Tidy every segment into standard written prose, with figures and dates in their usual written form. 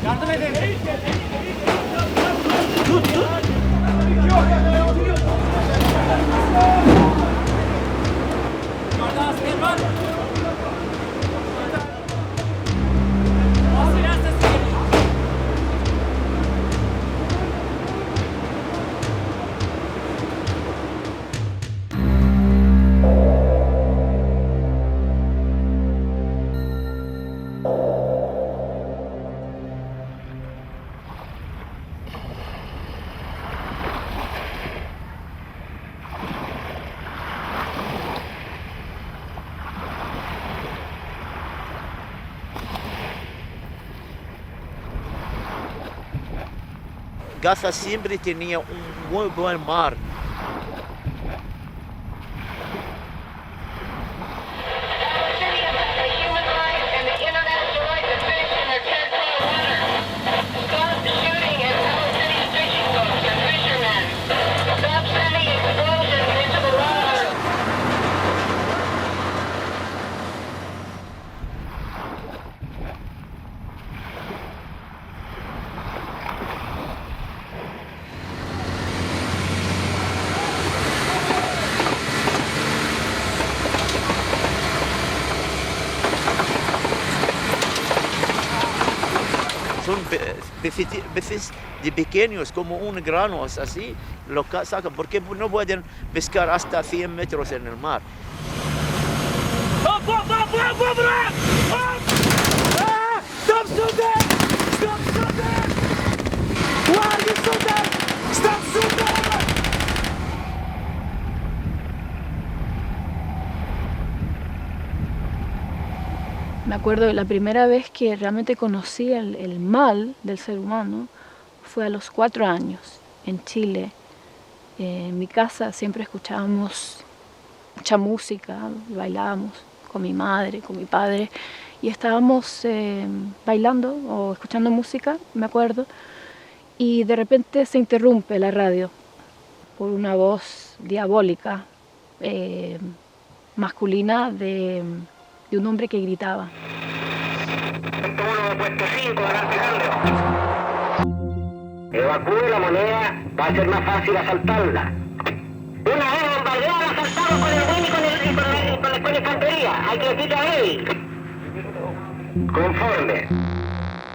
Yardım edin. Yukarıda asker var. Silah sesi geliyor. Gaza siempre tenía un muy buen mar. Son peces de pequeños, como un grano, así, lo sacan, porque no pueden pescar hasta 100 metros en el mar. Me acuerdo de la primera vez que realmente conocí el mal del ser humano fue a los 4 años en Chile. En mi casa siempre escuchábamos mucha música, bailábamos con mi madre, con mi padre y estábamos bailando o escuchando música, me acuerdo, y de repente se interrumpe la radio por una voz diabólica masculina de un hombre que gritaba. Evacúe la moneda, va a ser más fácil asaltarla. Una vez bombardeada, asaltamos con el buen y con la infantería. Hay que decirle a él. Conforme.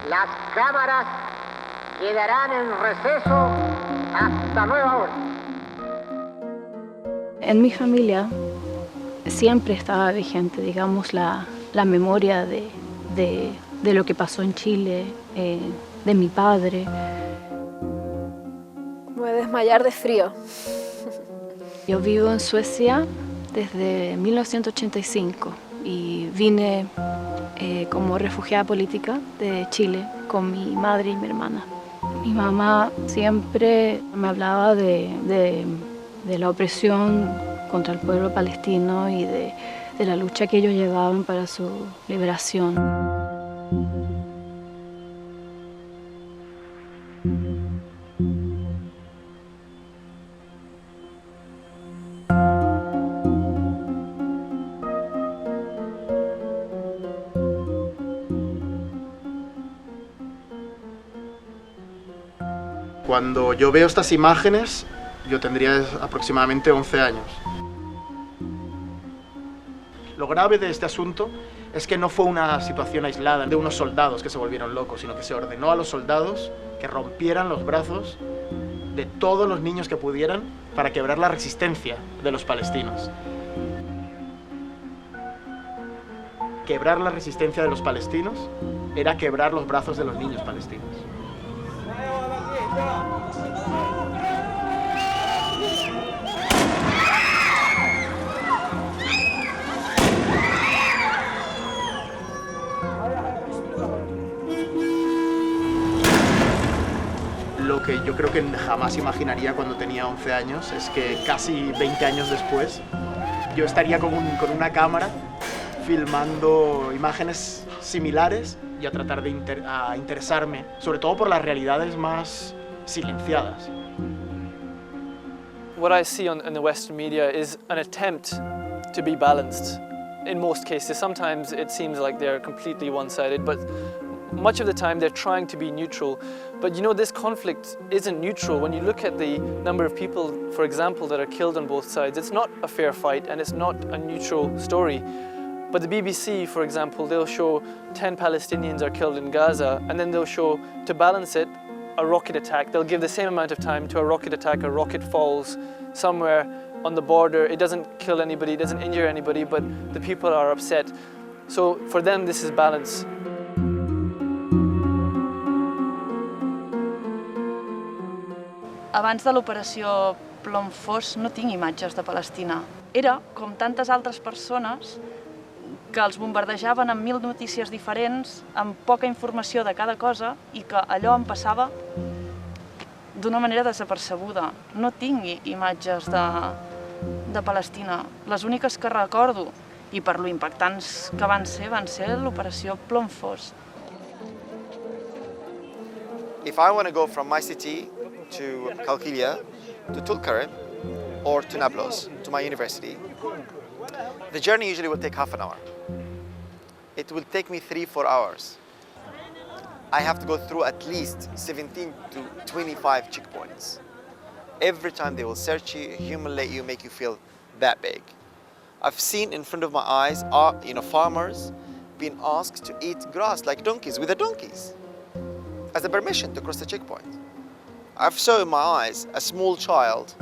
Las cámaras quedarán en receso hasta nueva hora. En mi familia siempre estaba vigente, digamos, la memoria de lo que pasó en Chile, de mi padre. Me voy a desmayar de frío. Yo vivo en Suecia desde 1985 y vine como refugiada política de Chile con mi madre y mi hermana. Mi mamá siempre me hablaba de la opresión contra el pueblo palestino y de la lucha que ellos llevaban para su liberación. Cuando yo veo estas imágenes, yo tendría aproximadamente 11 años. Lo grave de este asunto es que no fue una situación aislada de unos soldados que se volvieron locos, sino que se ordenó a los soldados que rompieran los brazos de todos los niños que pudieran para quebrar la resistencia de los palestinos. Quebrar la resistencia de los palestinos era quebrar los brazos de los niños palestinos. Lo que yo creo que jamás imaginaría cuando tenía 11 años es que casi 20 años después yo estaría con una cámara filmando imágenes similares y a tratar de interesarme, sobre todo por las realidades más silenciadas. What I see in the Western media is an attempt to be balanced in most cases. Sometimes it seems like they're completely one-sided, but much of the time they're trying to be neutral. But you know, this conflict isn't neutral. When you look at the number of people, for example, that are killed on both sides, it's not a fair fight and it's not a neutral story. But the BBC, for example, they'll show 10 Palestinians are killed in Gaza, and then they'll show, to balance it, a rocket attack. They'll give the same amount of time to a rocket attack. A rocket falls somewhere on the border. It doesn't kill anybody, it doesn't injure anybody, but the people are upset. So for them, this is balance. Abans de l'operació Plom Fos no tinc imatges de Palestina. Era, com tantes altres persones, que els bombardejaven amb 1000 notícies diferents, amb poca informació de cada cosa, i que allò em passava d'una manera desapercebuda. No tinc imatges de Palestina. Les úniques que recordo, i per lo impactants que van ser l'operació Plom Fos. If I want to go from my city to Kalkilia, to Tulkarem, or to Nablus, to my university, the journey usually will take half an hour. It will take me 3-4 hours. I have to go through at least 17 to 25 checkpoints. Every time they will search you, humiliate you, make you feel that big. I've seen in front of my eyes, farmers being asked to eat grass like donkeys, with the donkeys, as a permission to cross the checkpoint. I've saw in my eyes a small child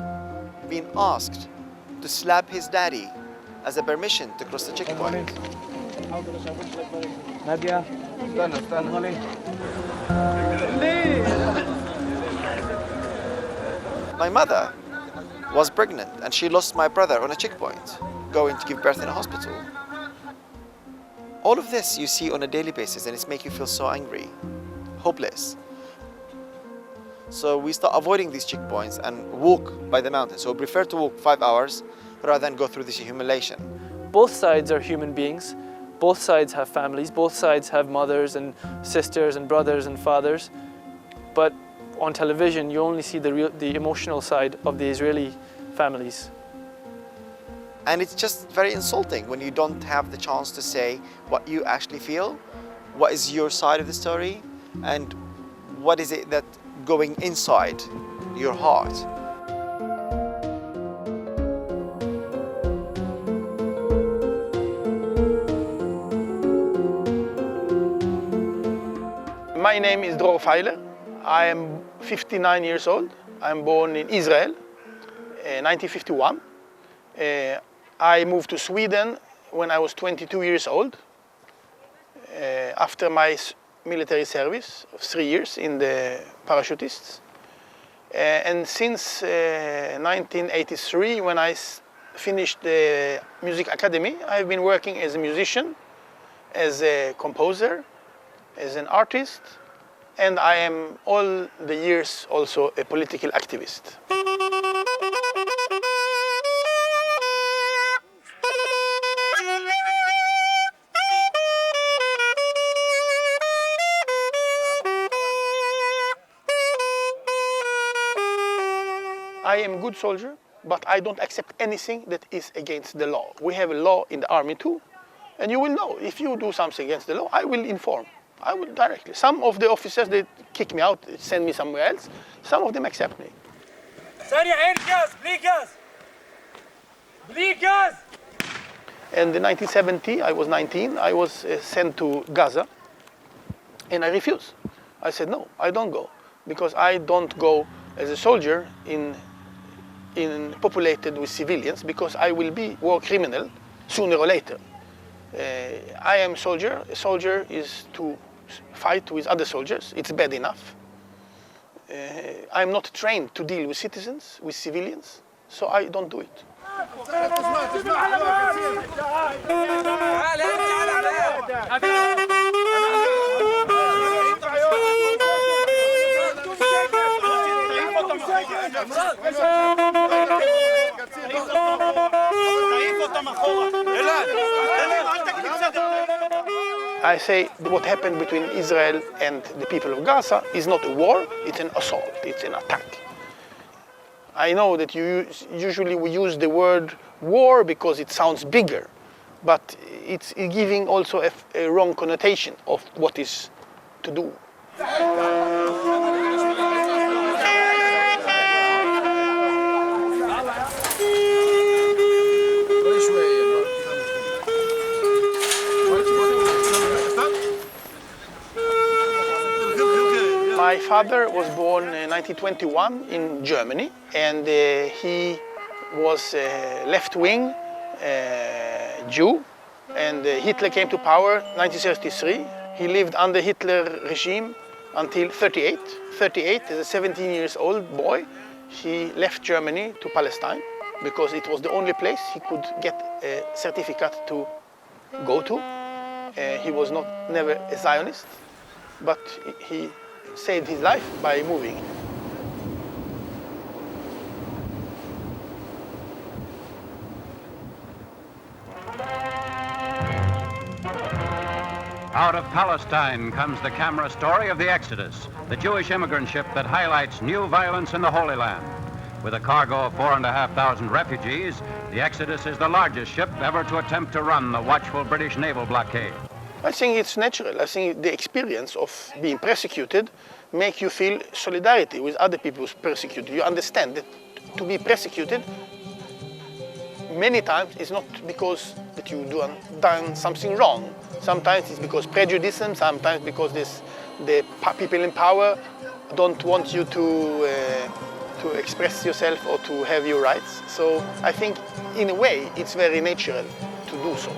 being asked to slap his daddy as a permission to cross the checkpoint. My mother was pregnant and she lost my brother on a checkpoint, going to give birth in a hospital. All of this you see on a daily basis and it's make you feel so angry, hopeless. So we start avoiding these checkpoints and walk by the mountain. So we prefer to walk 5 hours rather than go through this humiliation. Both sides are human beings. Both sides have families. Both sides have mothers and sisters and brothers and fathers. But on television, you only see the emotional side of the Israeli families. And it's just very insulting when you don't have the chance to say what you actually feel, what is your side of the story, and what is it that going inside your heart. My name is Dror Feiler. I am 59 years old. I'm born in Israel in 1951. I moved to Sweden when I was 22 years old after my military service of 3 years in the parachutists. And since 1983, when I finished the music academy, I've been working as a musician, as a composer, as an artist, and I am all the years also a political activist. I am a good soldier, but I don't accept anything that is against the law. We have a law in the army too, and you will know. If you do something against the law, I will inform. I will directly. Some of the officers, they kick me out, send me somewhere else. Some of them accept me. And in 1970, I was 19, I was sent to Gaza, and I refused. I said, no, I don't go, because I don't go as a soldier in populated with civilians, because I will be war criminal sooner or later. I am a soldier. A soldier is to fight with other soldiers. It's bad enough. I'm not trained to deal with citizens, with civilians, so I don't do it. I say what happened between Israel and the people of Gaza is not a war, it's an assault, it's an attack. I know that usually we use the word war because it sounds bigger, but it's giving also a wrong connotation of what is to do. My father was born in 1921 in Germany, and he was a left-wing Jew, and Hitler came to power in 1933. He lived under Hitler regime until 38. 38, as a 17-year-old boy, he left Germany to Palestine because it was the only place he could get a certificate to go to. He was never a Zionist, but he saved his life by moving. Out of Palestine comes the camera story of the Exodus, the Jewish immigrant ship that highlights new violence in the Holy Land. With a cargo of 4,500 refugees, the Exodus is the largest ship ever to attempt to run the watchful British naval blockade. I think it's natural. I think the experience of being persecuted make you feel solidarity with other people who's persecuted. You understand that to be persecuted many times is not because that you done something wrong. Sometimes it's because prejudice, sometimes because the people in power don't want you to express yourself or to have your rights. So I think in a way it's very natural to do so.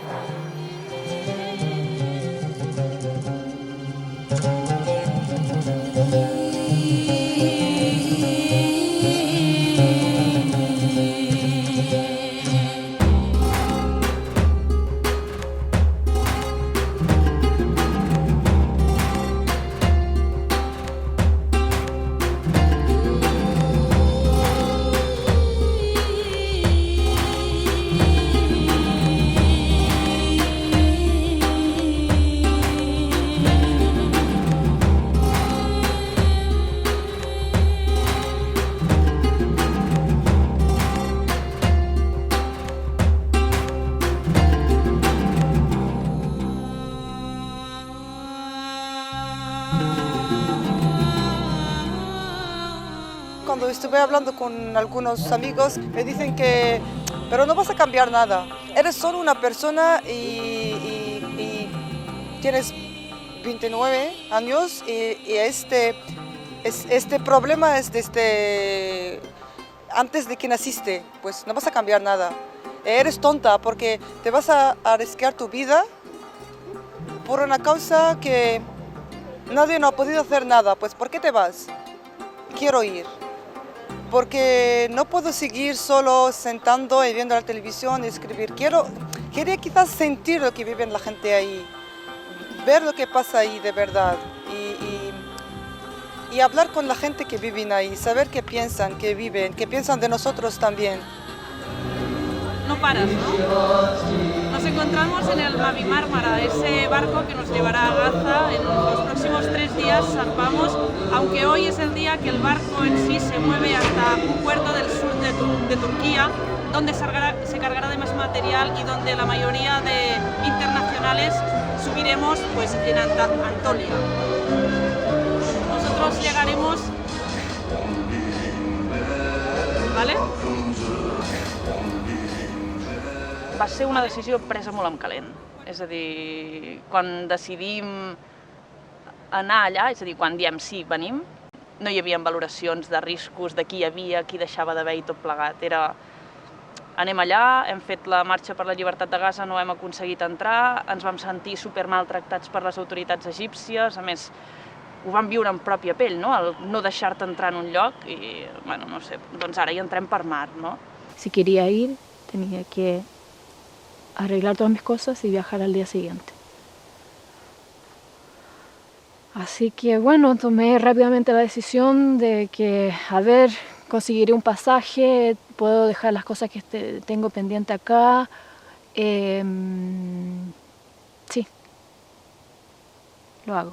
Cuando estuve hablando con algunos amigos, me dicen que, pero no vas a cambiar nada. Eres solo una persona y tienes 29 años y este problema es desde antes de que naciste, pues no vas a cambiar nada. Eres tonta porque te vas a arriesgar tu vida por una causa que nadie no ha podido hacer nada. Pues ¿por qué te vas? Quiero ir. Porque no puedo seguir solo sentando y viendo la televisión y escribir. Quería quizás sentir lo que vive la gente ahí, ver lo que pasa ahí de verdad y hablar con la gente que vive ahí, saber qué piensan, qué viven, qué piensan de nosotros también. No paras, ¿no? Nos encontramos en el Marmrata, ese barco que nos llevará a Gaza. En los próximos 3 días zarpamos, aunque hoy es el día que el barco en sí se mueve hasta un puerto del sur de Turquía, donde se cargará de más material y donde la mayoría de internacionales subiremos pues, en Anatolia. Nosotros llegaremos, ¿vale? Va ser una decisió presa molt en calent. És a dir, quan decidim anar allà, és a dir, quan diem sí, venim, no hi havia valoracions de riscos, de qui hi havia, qui deixava d'haver i tot plegat. Era, anem allà, hem fet la marxa per la llibertat de Gaza, no hem aconseguit entrar, ens vam sentir super maltractats per les autoritats egípcies, a més, ho vam viure en pròpia pell, no? El no deixar-te entrar en un lloc i, bueno, no sé, doncs ara hi entrem per mar, no? Si quería ir, tenía que arreglar todas mis cosas y viajar al día siguiente. Así que bueno, tomé rápidamente la decisión de que, a ver, conseguiré un pasaje, puedo dejar las cosas que tengo pendiente acá. Sí, lo hago.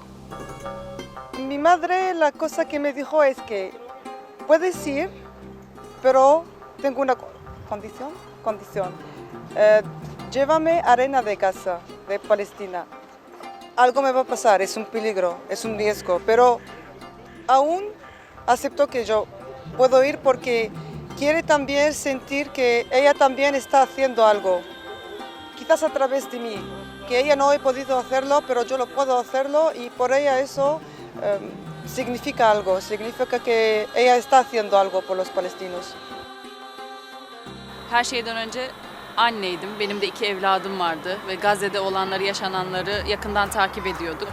Mi madre, la cosa que me dijo es que puedes ir, pero tengo una condición. Llévame arena de Gaza, de Palestina. Algo me va a pasar, es un peligro, es un riesgo, pero aún acepto que yo puedo ir porque quiere también sentir que ella también está haciendo algo, quizás a través de mí, que ella no he podido hacerlo, pero yo lo puedo hacerlo y por ella eso significa algo, significa que ella está haciendo algo por los palestinos. Her şeyden önce anneydim. Benim de 2 evladım vardı ve Gazze'de olanları, yaşananları yakından takip ediyorduk.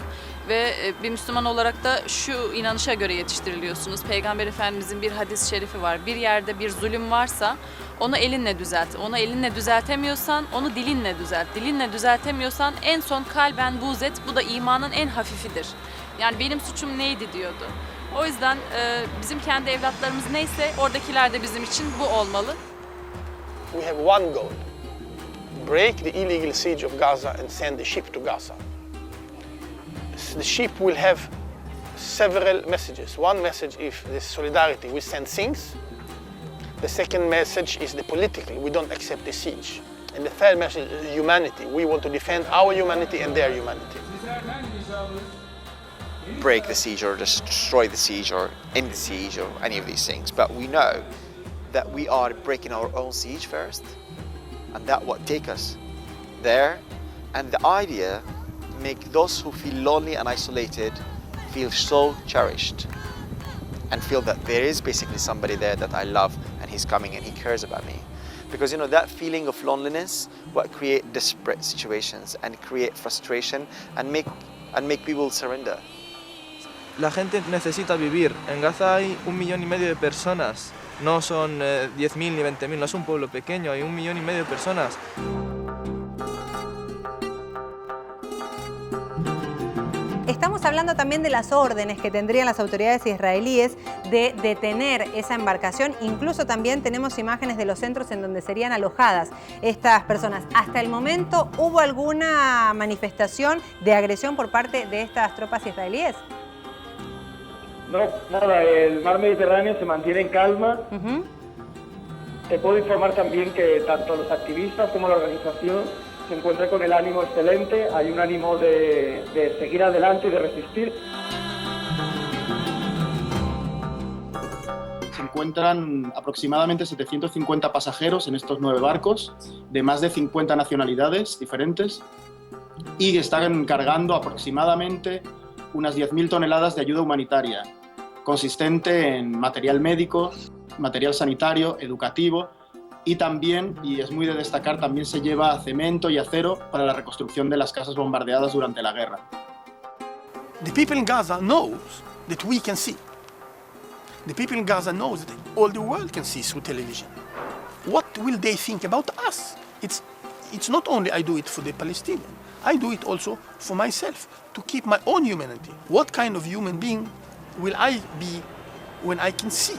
Ve bir Müslüman olarak da şu inanışa göre yetiştiriliyorsunuz. Peygamber Efendimizin bir hadis-i şerifi var. Bir yerde bir zulüm varsa onu elinle düzelt. Onu elinle düzeltemiyorsan onu dilinle düzelt. Dilinle düzeltemiyorsan en son kalben buğz et. Bu da imanın en hafifidir. Yani benim suçum neydi diyordu. O yüzden bizim kendi evlatlarımız neyse oradakiler de bizim için bu olmalı. We have one goal. Break the illegal siege of Gaza and send the ship to Gaza. The ship will have several messages. One message is the solidarity, we send things. The second message is the political, we don't accept the siege. And the third message is humanity. We want to defend our humanity and their humanity. Break the siege or destroy the siege or end the siege or any of these things. But we know that we are breaking our own siege first, and that will take us there. And the idea make those who feel lonely and isolated feel so cherished and feel that there is basically somebody there that I love and he's coming and he cares about me. Because that feeling of loneliness will create desperate situations and create frustration and make people surrender. La gente necesita vivir. En Gaza hay 1,5 millones de personas. No son 10.000 ni 20.000, no es un pueblo pequeño, hay 1,5 millones de personas. Estamos hablando también de las órdenes que tendrían las autoridades israelíes de detener esa embarcación. Incluso también tenemos imágenes de los centros en donde serían alojadas estas personas. Hasta el momento, ¿hubo alguna manifestación de agresión por parte de estas tropas israelíes? No, nada, el mar Mediterráneo se mantiene en calma. Te puedo informar también que tanto los activistas como la organización se encuentran con el ánimo excelente, hay un ánimo de seguir adelante y de resistir. Se encuentran aproximadamente 750 pasajeros en estos 9 barcos, de más de 50 nacionalidades diferentes, y están cargando aproximadamente unas 10.000 toneladas de ayuda humanitaria, consistente en material médico, material sanitario, educativo, y también, y es muy de destacar, también se lleva cemento y acero para la reconstrucción de las casas bombardeadas durante la guerra. The people in Gaza knows that we can see. The people in Gaza knows that all the world can see through television. What will they think about us? It's not only I do it for the Palestinian, I do it also for myself, to keep my own humanity. What kind of human being will I be when I can see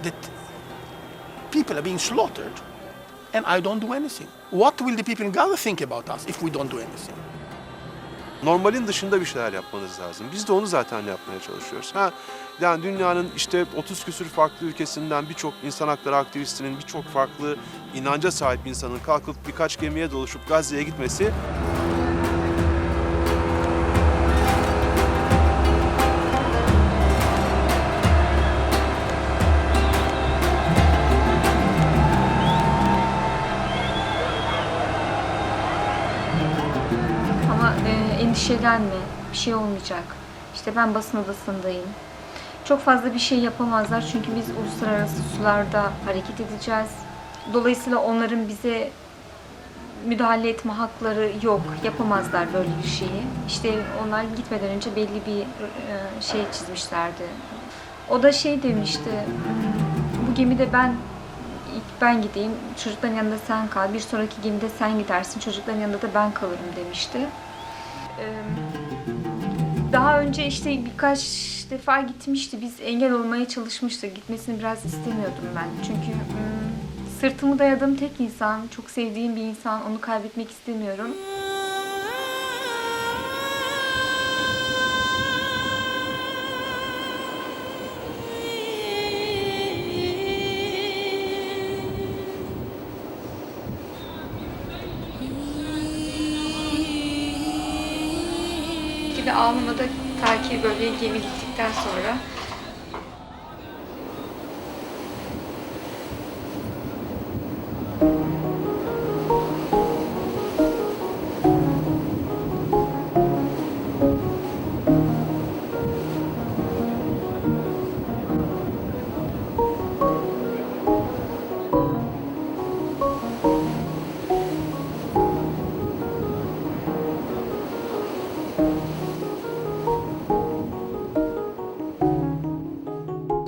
that people are being slaughtered and I don't do anything? What will the people in Gaza think about us if we don't do anything? Normalin dışında bir şeyler yapmanız lazım. Biz de onu zaten yapmaya çalışıyoruz. Yani dünyanın işte 30 küsur farklı ülkesinden birçok insan hakları aktivistinin, birçok farklı inanca sahip insanın kalkıp birkaç gemiye doluşup Gazze'ye gitmesi endişelenme, bir şey olmayacak. İşte ben basın odasındayım. Çok fazla bir şey yapamazlar çünkü biz uluslararası sularda hareket edeceğiz. Dolayısıyla onların bize müdahale etme hakları yok, yapamazlar böyle bir şeyi. İşte onlar gitmeden önce belli bir şey çizmişlerdi. O da şey demişti, bu gemide ben gideyim, çocukların yanında sen kal, bir sonraki gemide sen gidersin, çocukların yanında da ben kalırım demişti. Daha önce işte birkaç defa gitmişti. Biz engel olmaya çalışmıştık. Gitmesini biraz istemiyordum ben. Çünkü sırtımı dayadığım tek insan, çok sevdiğim bir insan. Onu kaybetmek istemiyorum. ve Alman'a da belki böyle gemi gittikten sonra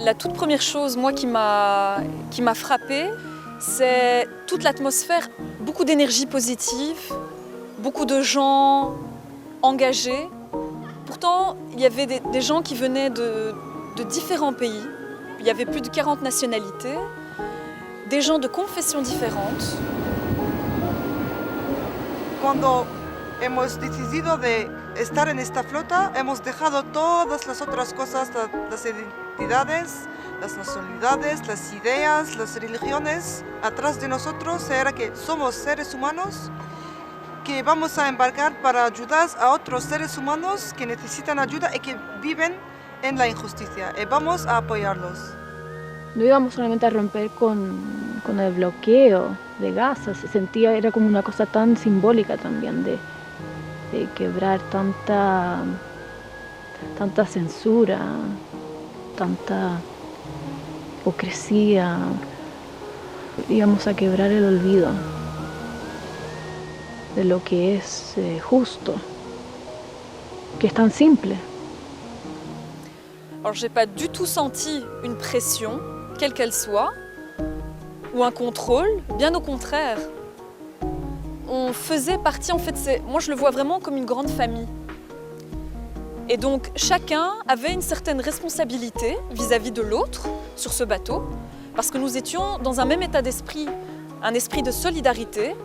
La toute première chose, moi, qui m'a frappée, c'est toute l'atmosphère, beaucoup d'énergie positive, beaucoup de gens engagés. Pourtant, il y avait des gens qui venaient de différents pays. Il y avait plus de 40 nationalités, des gens de confessions différentes. Cuando hemos decidido de estar en esta flota, hemos dejado todas las otras cosas, las identidades, las nacionalidades, las ideas, las religiones atrás de nosotros. Era que somos seres humanos que vamos a embarcar para ayudar a otros seres humanos que necesitan ayuda y que viven en la injusticia. Y vamos a apoyarlos. No íbamos solamente a romper con el bloqueo de Gaza, se sentía, era como una cosa tan simbólica también de quebrar tanta censura, tanta hipocresía. Íbamos a quebrar el olvido de lo que es justo, que es tan simple. Alors, j'ai pas du tout senti une pression, quelle qu'elle soit, ou un contrôle, bien au contraire. On faisait partie, en fait, moi je le vois vraiment comme une grande famille. Et donc chacun avait une certaine responsabilité vis-à-vis de l'autre sur ce bateau, parce que nous étions dans un même état d'esprit, un esprit de solidarité.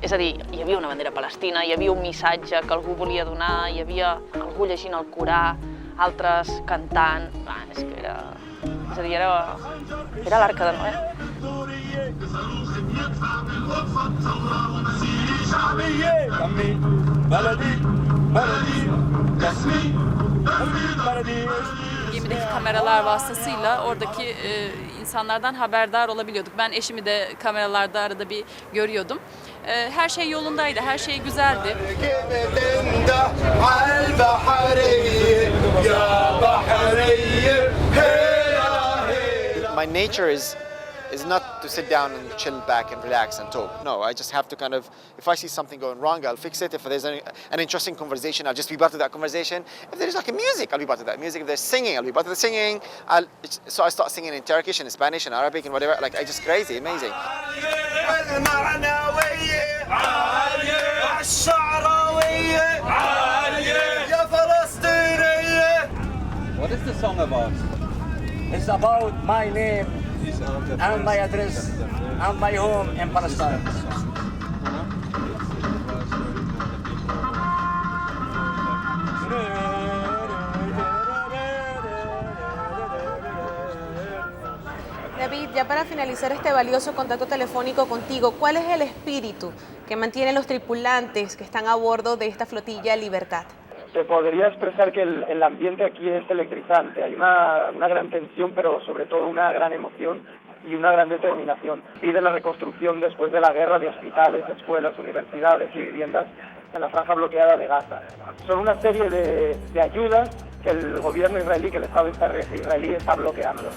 És a dir, hi havia una bandera palestina, hi havia un missatge que algú volia donar, hi havia algú llegint el Corà, altres cantant. És que era... És a dir, era l'Arca de Noé. Gemideki kameralar vasıtasıyla oradaki insanlardan haberdar olabiliyorduk. Ben eşimi de kameralarda arada bir görüyordum. Her şey yolundaydı, her şey güzeldi. My nature is not to sit down and chill back and relax and talk. No, I just have to kind of, if I see something going wrong, I'll fix it. If there's an interesting conversation, I'll just be part of that conversation. If there's like a music, I'll be part of that music. If there's singing, I'll be part of the singing. So I start singing in Turkish and Spanish and Arabic and whatever. Like, I just crazy, amazing. What is the song about? It's about my name and my address and my home in Palestine. David, ya para finalizar este valioso contacto telefónico contigo, ¿cuál es el espíritu que mantienen los tripulantes que están a bordo de esta flotilla Libertad? Se podría expresar que el ambiente aquí es electrizante. Hay una gran tensión, pero sobre todo una gran emoción y una gran determinación. Pide la reconstrucción después de la guerra de hospitales, escuelas, universidades y viviendas en la franja bloqueada de Gaza. Son una serie de ayudas que el gobierno israelí, que el Estado israelí está bloqueando.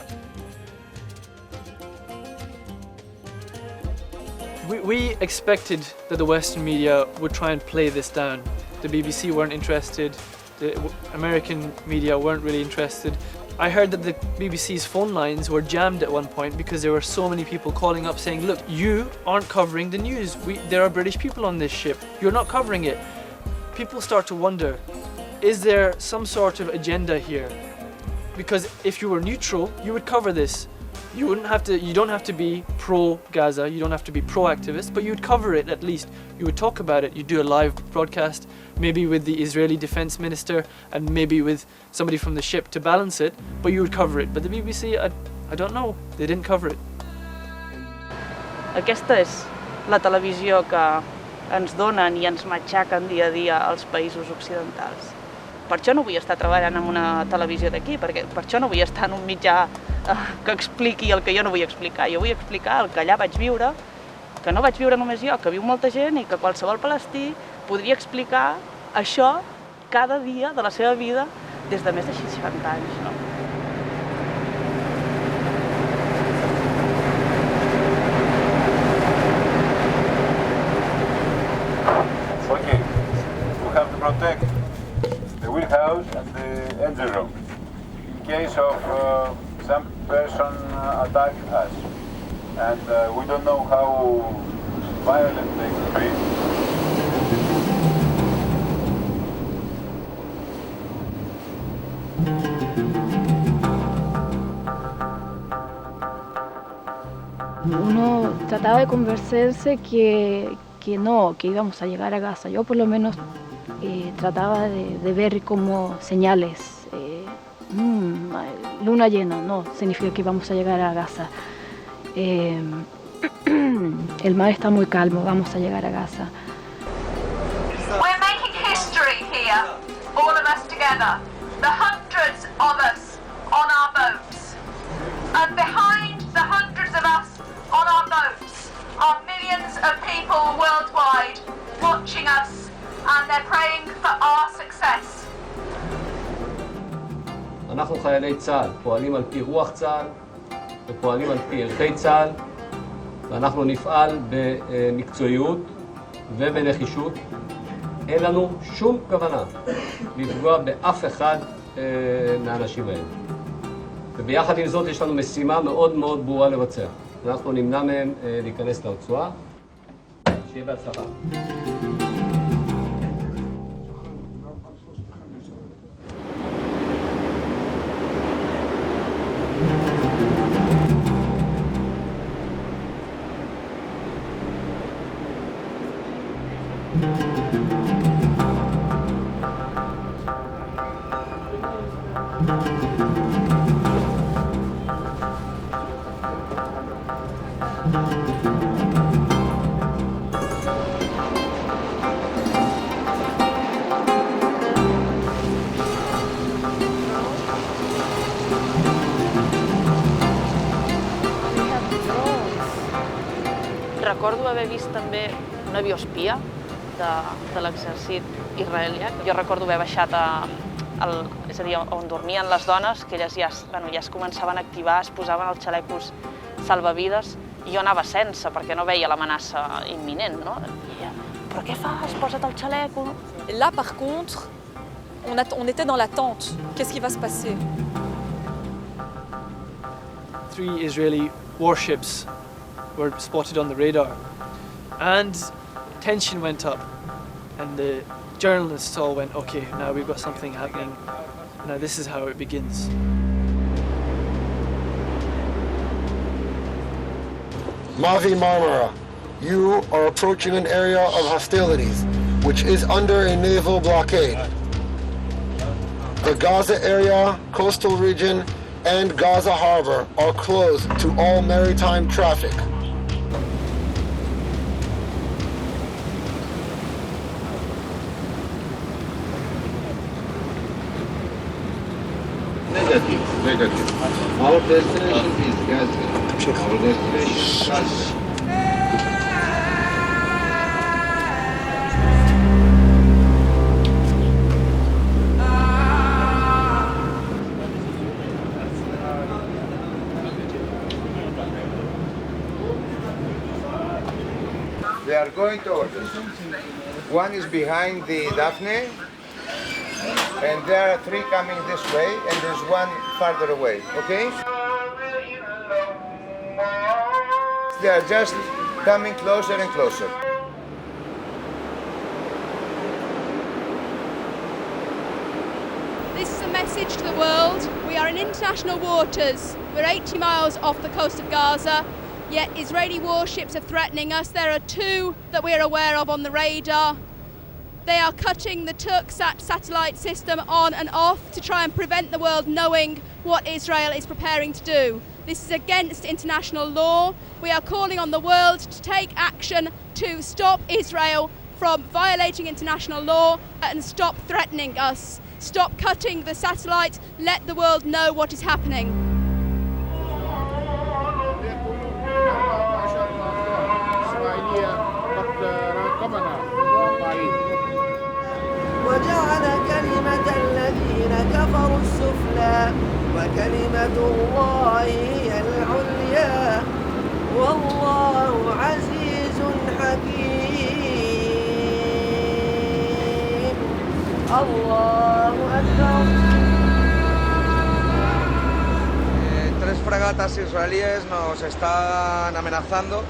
We expected that the Western media would try and play this down. The BBC weren't interested, the American media weren't really interested. I heard that the BBC's phone lines were jammed at one point because there were so many people calling up saying, look, you aren't covering the news. There are British people on this ship. You're not covering it. People start to wonder, is there some sort of agenda here? Because if you were neutral, you would cover this. You don't have to be pro-Gaza, you don't have to be pro-activist, but you'd cover it at least. You would talk about it, you'd do a live broadcast, maybe with the Israeli defense minister and maybe with somebody from the ship to balance it, but you would cover it. But the BBC, I don't know, they didn't cover it. Aquesta és la televisió que ens donen i ens matxaquen dia a dia als països occidentals. Per això no vull estar treballant en una televisió d'aquí, perquè per això no vull estar en un mitjà que expliqui el que jo no vull explicar. Jo vull explicar el que allà vaig viure, que no vaig viure només jo, que viu molta gent i que qualsevol palestí podria explicar això cada dia de la seva vida des de més de 60 anys. No? Okay, we have to protect the wheelhouse and the engine room in case of some person attack us. And we don't know how violent they could be. Uno trataba de convencerse que no, que íbamos a llegar a Gaza. Yo por lo menos trataba de ver como señales. Luna llena, no significa que vamos a llegar a Gaza. El mar está muy calmo, vamos a llegar a Gaza. We're making history here, all of us together. The hundreds of us on our boats. And behind the hundreds of us on our boats are millions of people worldwide watching us, and they're praying for our success. אנחנו חיילי צה"ל, פועלים על פי רוח צה"ל ופועלים על פי ערכי צה"ל, ואנחנו נפעל במקצועיות ובנחישות. אין לנו שום כוונה לפגוע באף אחד מהאנשים האלה. וביחד עם זאת יש לנו משימה מאוד מאוד ברורה לבצע. אנחנו נמנע מהם להיכנס לרצועה. שיהיה בהצלחה. Recordo haver vist també un avió espia de l'exèrcit israelià. Jo recordo haver baixat és a dir, on dormien les dones, que elles ja es començaven a activar, es posaven els xalecos salvavides, i jo anava sense, perquè no veia l'amenaça imminent, no? I però què fas? Posa't el xaleco. Là, par contre, on était dans l'attente. Qu'est-ce qui va se passer? 3 Israeli warships were spotted on the radar, and tension went up, and the journalists all went, okay, now we've got something happening, now this is how it begins. Mavi Marmara, you are approaching an area of hostilities, which is under a naval blockade. The Gaza area, coastal region, and Gaza harbor are closed to all maritime traffic. Negative. Our destination is Gaza. Our destination is Gaza. They are going towards us. One is behind the Daphne, and there are 3 coming this way, and there's one farther away, okay? They are just coming closer and closer. This is a message to the world. We are in international waters. We're 80 miles off the coast of Gaza, yet Israeli warships are threatening us. There are 2 that we're aware of on the radar. They are cutting the Turksat satellite system on and off to try and prevent the world knowing what Israel is preparing to do. This is against international law. We are calling on the world to take action to stop Israel from violating international law and stop threatening us. Stop cutting the satellites. Let the world know what is happening. وجعل كلمة الذين كفروا السفلى وكلمة الله هي العليا والله عزيز حكيم الله أكبر. Tres fragatas israelíes nos están amenazando.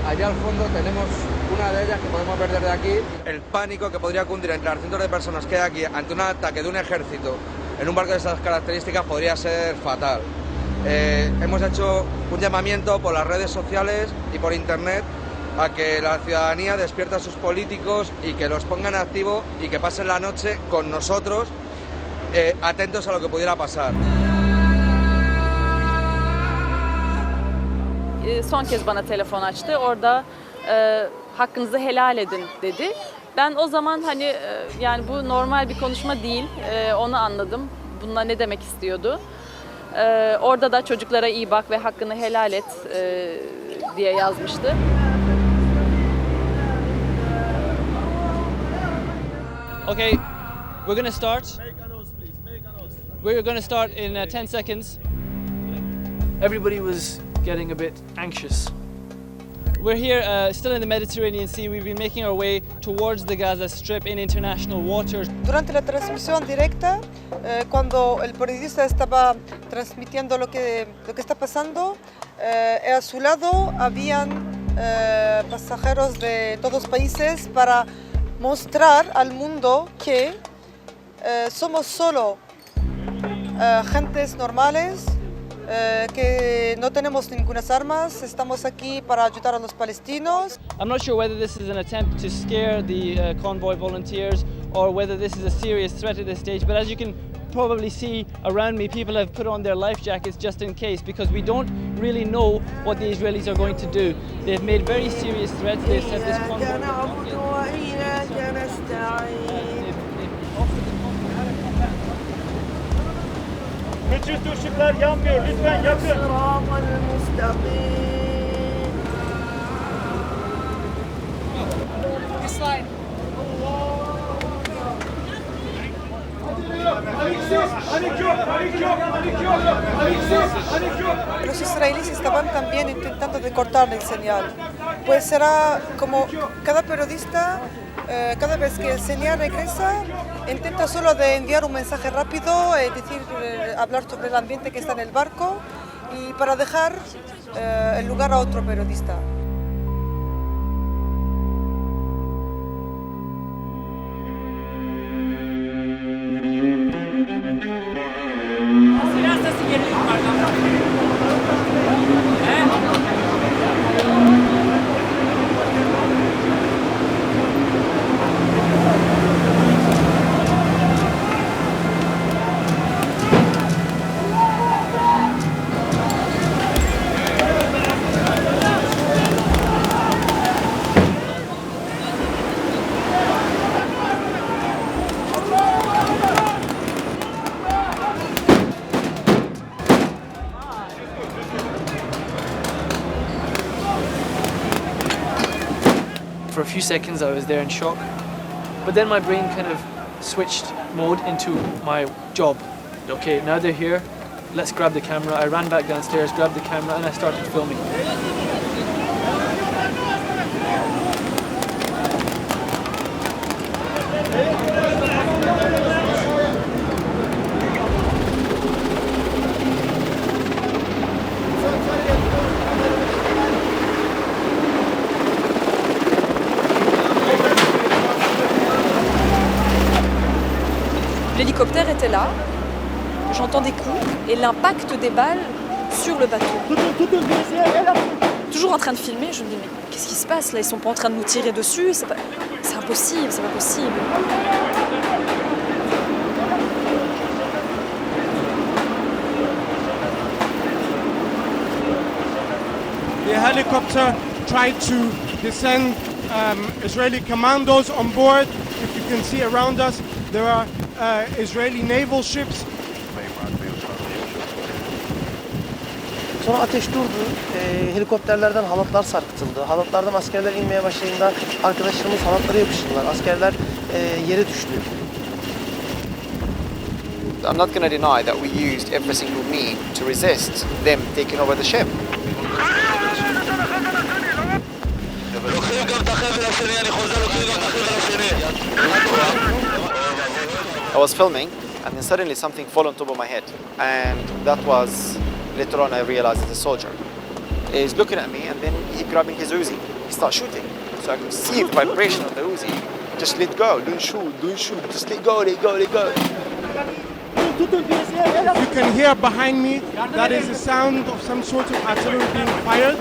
Allá al fondo tenemos una de ellas que podemos ver desde aquí. El pánico que podría cundir entre las cientos de personas que hay aquí ante un ataque de un ejército en un barco de esas características podría ser fatal. Hemos hecho un llamamiento por las redes sociales y por internet a que la ciudadanía despierte a sus políticos y que los pongan en activo y que pasen la noche con nosotros, atentos a lo que pudiera pasar. Son kez bana telefon açtı. Orada hakkınızı helal edin dedi. Ben o zaman hani yani bu normal bir konuşma değil. Onu anladım. Bununla ne demek istiyordu. Orada da çocuklara iyi bak ve hakkını helal et diye yazmıştı. Okay, we're going to start. We're going to start in 10 seconds. Everybody was getting a bit anxious. We're here still in the Mediterranean Sea. We've been making our way towards the Gaza Strip in international waters. Durante la transmisión directa, cuando el periodista estaba transmitiendo lo que está pasando, a su lado habían pasajeros de todos los países para mostrar al mundo que somos solo gentes normales, que no tenemos ninguna armas, estamos aquí para ayudar a los palestinos. I'm not sure whether this is an attempt to scare the convoy volunteers or whether this is a serious threat at this stage, but as you can probably see around me, people have put on their life jackets just in case, because we don't really know what the Israelis are going to do. They've made very serious threats. They've said this convoy... Müthiş ışıklar yanmıyor. Lütfen yakın. Los israelíes estaban también intentando de cortar el señal. Pues será como cada periodista, cada vez que el señal regresa, intenta solo de enviar un mensaje rápido, hablar sobre el ambiente que está en el barco y para dejar el lugar a otro periodista. For a few seconds I was there in shock, but then my brain kind of switched mode into my job. Okay, now they're here, let's grab the camera. I ran back downstairs, grabbed the camera, and I started filming. L'hélicoptère était là, j'entends des coups et l'impact des balles sur le bateau. Toujours en train de filmer, je me dis mais qu'est-ce qui se passe là? Ils sont pas en train de nous tirer dessus, c'est impossible, c'est pas possible. The helicopter tried to descend Israeli commandos on board. If you can see around us, there are Israeli naval ships. Sonra ateş durdu. Helikopterlerden halatlar sarkıtıldı. Halatlardan askerler inmeye başlayınca arkadaşlarımız halatlara yapıştılar. Askerler yere düştü. I'm not going to deny that we used every single means to resist them taking over the ship. I was filming and then suddenly something fell on top of my head, and that was later on I realized it's a soldier. He's looking at me and then he grabbing his Uzi. He starts shooting. So I could see the vibration of the Uzi. Just let go, don't shoot, just let go, let go, let go. You can hear behind me, that is the sound of some sort of artillery being fired.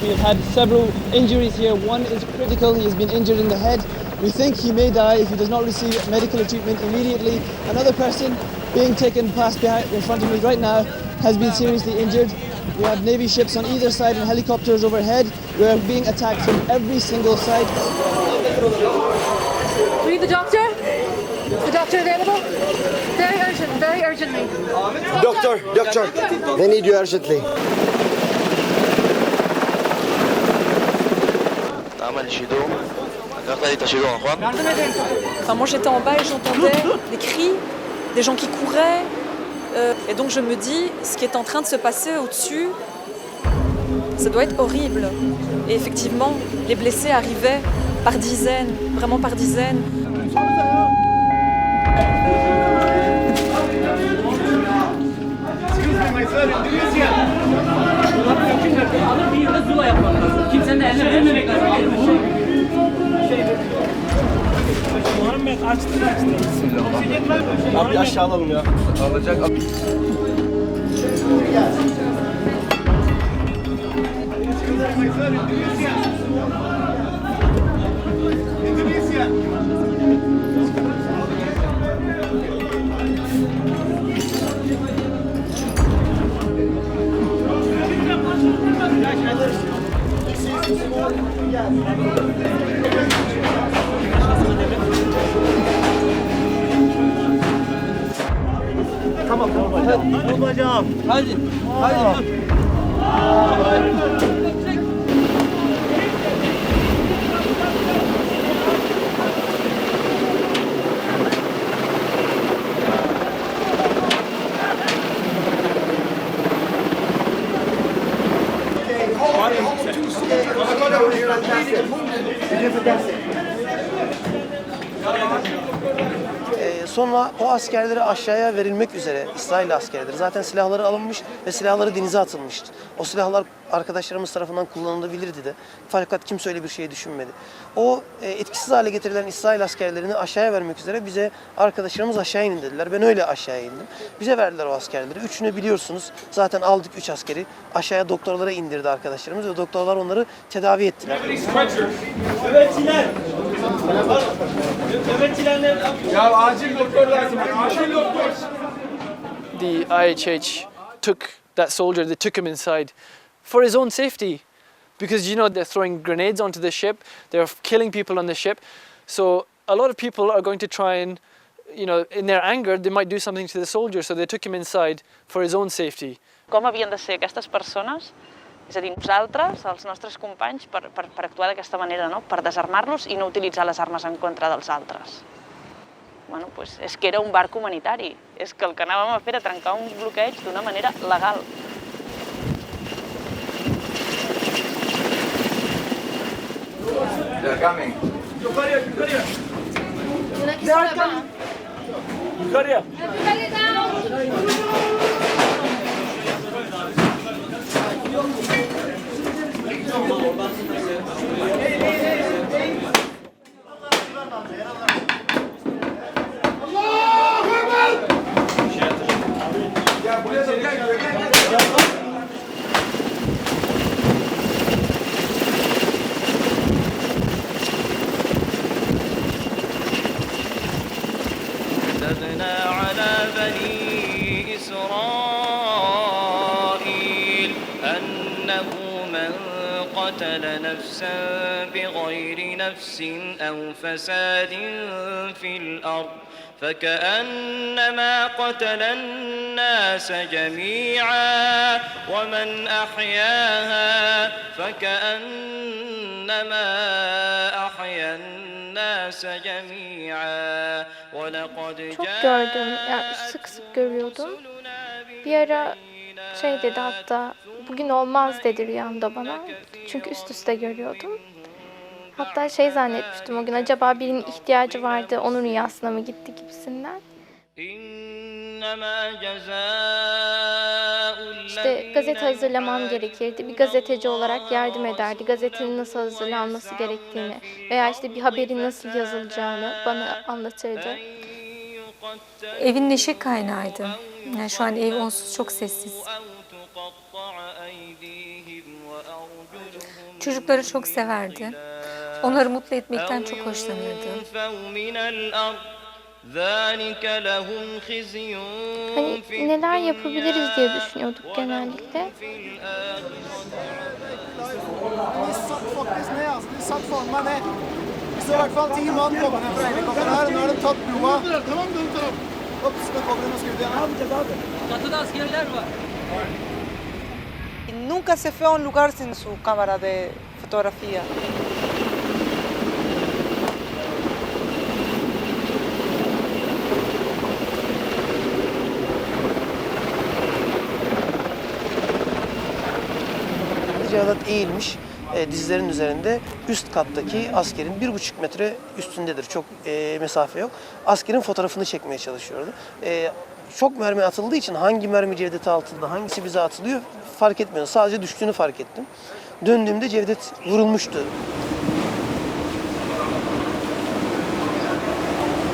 We have had several injuries here. One is critical, he has been injured in the head. We think he may die if he does not receive medical treatment immediately. Another person being taken past behind in front of me right now has been seriously injured. We have Navy ships on either side and helicopters overhead. We are being attacked from every single side. We need the doctor? Is the doctor available? Very urgently. Doctor, they need you urgently. Enfin, moi j'étais en bas et j'entendais des cris, des gens qui couraient. Et donc je me dis, ce qui est en train de se passer au-dessus, ça doit être horrible. Et effectivement, les blessés arrivaient par dizaines, vraiment par dizaines. Abi aşağı alalım ya. Alacak. Tamam. Hadi hocam. Hadi. Hadi. Sonra o askerlere aşağıya verilmek üzere İsrail askerleri zaten silahları alınmış ve silahları denize atılmıştı. O silahlar arkadaşlarımız tarafından kullanılabilirdi de. Fakat kimse öyle bir şey düşünmedi. O etkisiz hale getirilen İsrail askerlerini aşağıya vermek üzere bize arkadaşlarımız aşağı inin dediler. Ben öyle aşağıya indim. Bize verdiler o askerleri. Üçünü biliyorsunuz. Zaten aldık 3 askeri. Aşağıya doktorlara indirdi arkadaşlarımız ve doktorlar onları tedavi ettiler. Ya acil doktor lazım. Acil doktor. The IHH took that soldier, they took him inside for his own safety. Because, you know, they're throwing grenades onto the ship, they're killing people on the ship. So a lot of people are going to try and, you know, in their anger, they might do something to the soldier. So they took him inside for his own safety. Com havien de ser aquestes persones, és a dir, nosaltres, els nostres companys, per actuar d'aquesta manera, no? Per desarmar-los i no utilitzar les armes en contra dels altres. Bueno, pues és que era un barc humanitari, és que el que anàvem a fer era trencar un bloqueig d'una manera legal. They're coming. They're coming. Yukarıya. على بني إسرائيل أنه من قتل قتل نفسا بغير نفس أو فساد في الأرض فكأنما قتل الناس جميعا ومن أحياها فكأنما أحيا الناس جميعا ولقد Çok gördüm, yani sık sık görüyordum. Bir ara şey dedi hatta, bugün olmaz dedi rüyamda bana. Çünkü üst üste görüyordum. Hatta şey zannetmiştim o gün, acaba birinin ihtiyacı vardı, onun rüyasına mı gitti gibisinden. İşte gazete hazırlamam gerekirdi. Bir gazeteci olarak yardım ederdi. Gazetenin nasıl hazırlanması gerektiğini veya işte bir haberin nasıl yazılacağını bana anlatırdı. Evin neşe kaynağıydı. Yani şu an ev onsuz çok sessiz. Çocukları çok severdi. Onları mutlu etmekten çok hoşlanırdı. Hani neler yapabiliriz diye düşünüyorduk genellikle. Nunca se fue a un lugar sin su cámara de fotografía. Cevadat eğilmiş, dizlerin üzerinde üst kattaki askerin 1,5 metre üstündedir. Çok mesafe yok. Askerin fotoğrafını çekmeye çalışıyordu. Çok mermi atıldığı için hangi mermi Cevdet'e atıldı, hangisi bize atılıyor fark etmiyordu. Sadece düştüğünü fark ettim. Döndüğümde Cevdet vurulmuştu.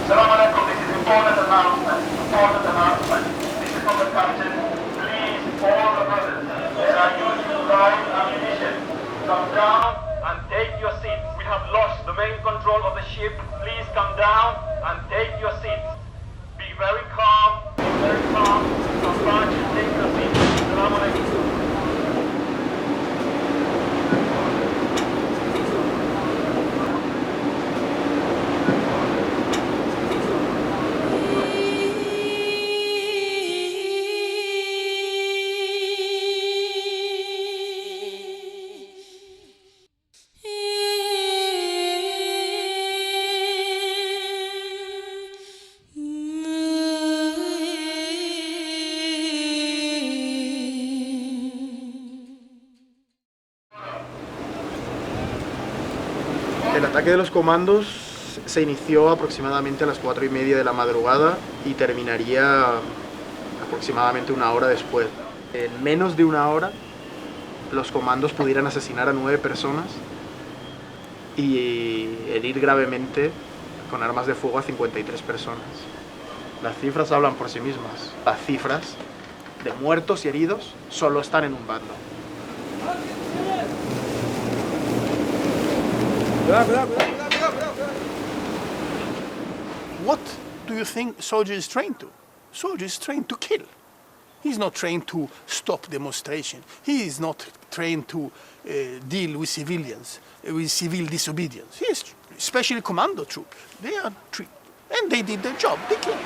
Selamünaleyküm. This is important announcement. Important announcement. This is from the captain. Please, all the brothers that are using live ammunition, come down and take your seats. We have lost the main control of the ship. Please come down and take your seats. Be very calm. Be very calm. Come back and take your seats. Selamünaleyküm. El ataque de los comandos se inició aproximadamente a las 4:30 de la madrugada y terminaría aproximadamente una hora después. En menos de una hora, los comandos pudieran asesinar a 9 personas y herir gravemente con armas de fuego a 53 personas. Las cifras hablan por sí mismas. Las cifras de muertos y heridos solo están en un bando. What do you think soldier is trained to? Soldier is trained to kill. He's not trained to stop demonstration. He is not trained to deal with civilians, with civil disobedience. He is especially commando troops. They are trained, and they did their job. They killed.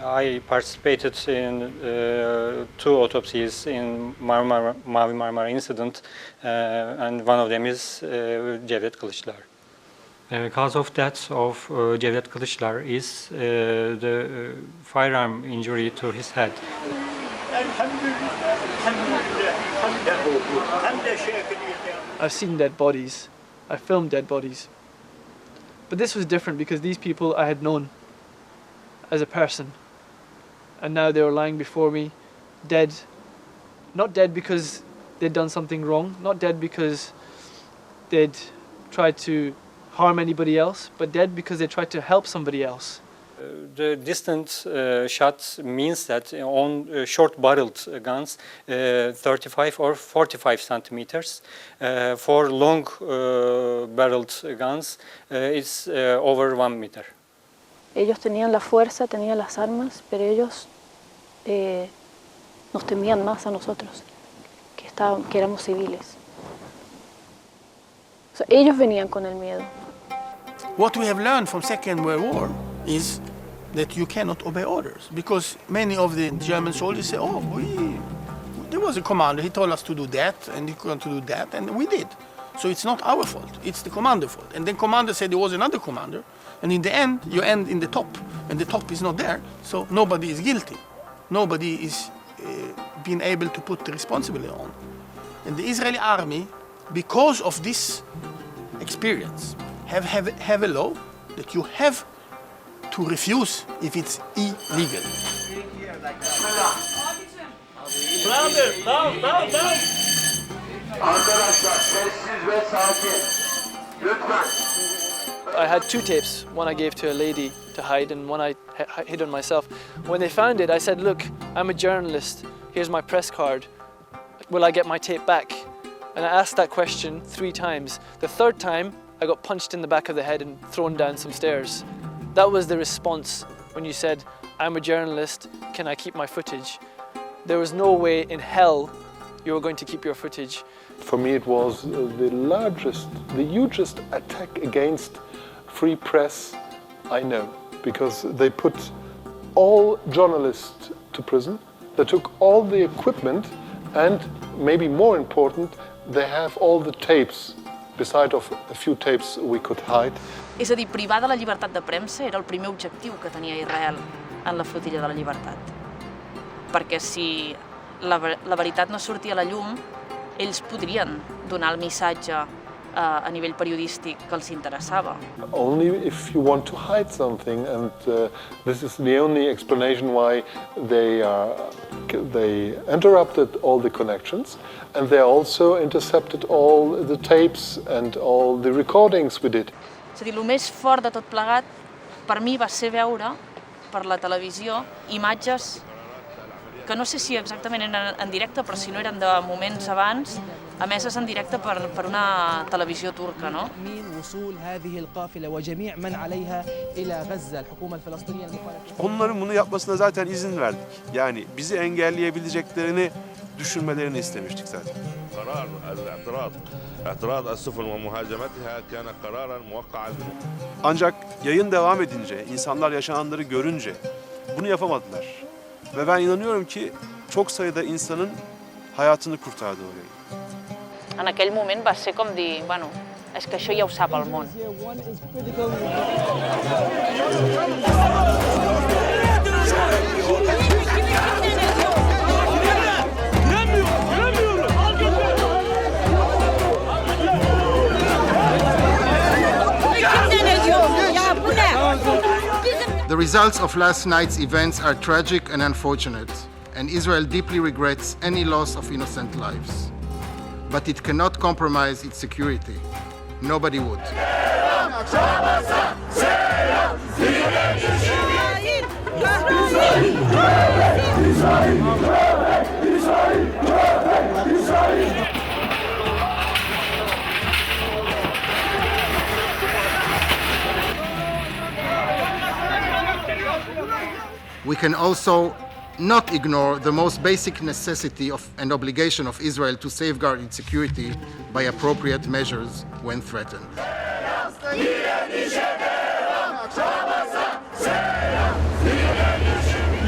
I participated in 2 autopsies in Mavi Marmara incident, and one of them is Cevdet Kılıçlar. Cause of death of Cevdet Kılıçlar is the firearm injury to his head. I've seen dead bodies. I filmed dead bodies. But this was different because these people I had known as a person. And now they were lying before me, dead. Not dead because they'd done something wrong, not dead because they'd tried to harm anybody else, but dead because they tried to help somebody else. The distance shot means that on short-barreled guns, 35 or 45 centimeters. For long-barreled guns, it's over 1 meter. Ellos tenían la fuerza, tenían las armas, pero ellos nos temían más a nosotros, que éramos civiles. O sea, ellos venían con el miedo. What we have learned from Second World War is that you cannot obey orders, because many of the German soldiers say, oh, there was a commander, he told us to do that, and he couldn't do that, and we did. So it's not our fault, it's the commander's fault. And then commander said there was another commander, and in the end, you end in the top, and the top is not there, so nobody is guilty. Nobody is being able to put the responsibility on. And the Israeli army, because of this experience, have a law that you have to refuse if it's illegal. I had 2 tapes, one I gave to a lady to hide and one I hid on myself. When they found it, I said, look, I'm a journalist, here's my press card, will I get my tape back? And I asked that question 3 times. The 3rd time, I got punched in the back of the head and thrown down some stairs. That was the response when you said, I'm a journalist, can I keep my footage? There was no way in hell you were going to keep your footage. For me it was the hugest attack against free press I know, because they put all journalists to prison, they took all the equipment, and maybe more important, they have all the tapes, beside of a few tapes we could hide. És a dir, privar de la llibertat de premsa era el primer objectiu que tenia Israel en la flotilla de la llibertat. Perquè si la veritat no sortia a la llum, ells podrien donar el missatge a nivell periodístic que els interessava. Only if you want to hide something, and this is the only explanation why they interrupted all the connections, and they also intercepted all the tapes and all the recordings we did. És a dir, el més fort de tot plegat per mi va ser veure per la televisió imatges que no sé si exactament eren en directe, però si no eren de moments abans, emeses en directe per una televisió turca, no? Onların bunu yapmasına zaten izin verdik. Yani bizi engelleyebileceklerini düşünmelerini istemiştik zaten. قرار اعتراض السفن ومهاجمتها كان قرارا موقعا. Ancak yayın devam edince, insanlar yaşananları görünce bunu yapamadılar. Ve ben inanıyorum ki çok sayıda insanın hayatını kurtardı o yayın. En aquell moment va ser com dir, bueno, és que això ja ho sap el món. The results of last night's events are tragic and unfortunate, and Israel deeply regrets any loss of innocent lives. But it cannot compromise its security. Nobody would. We can also not ignore the most basic necessity and obligation of Israel to safeguard its security by appropriate measures when threatened.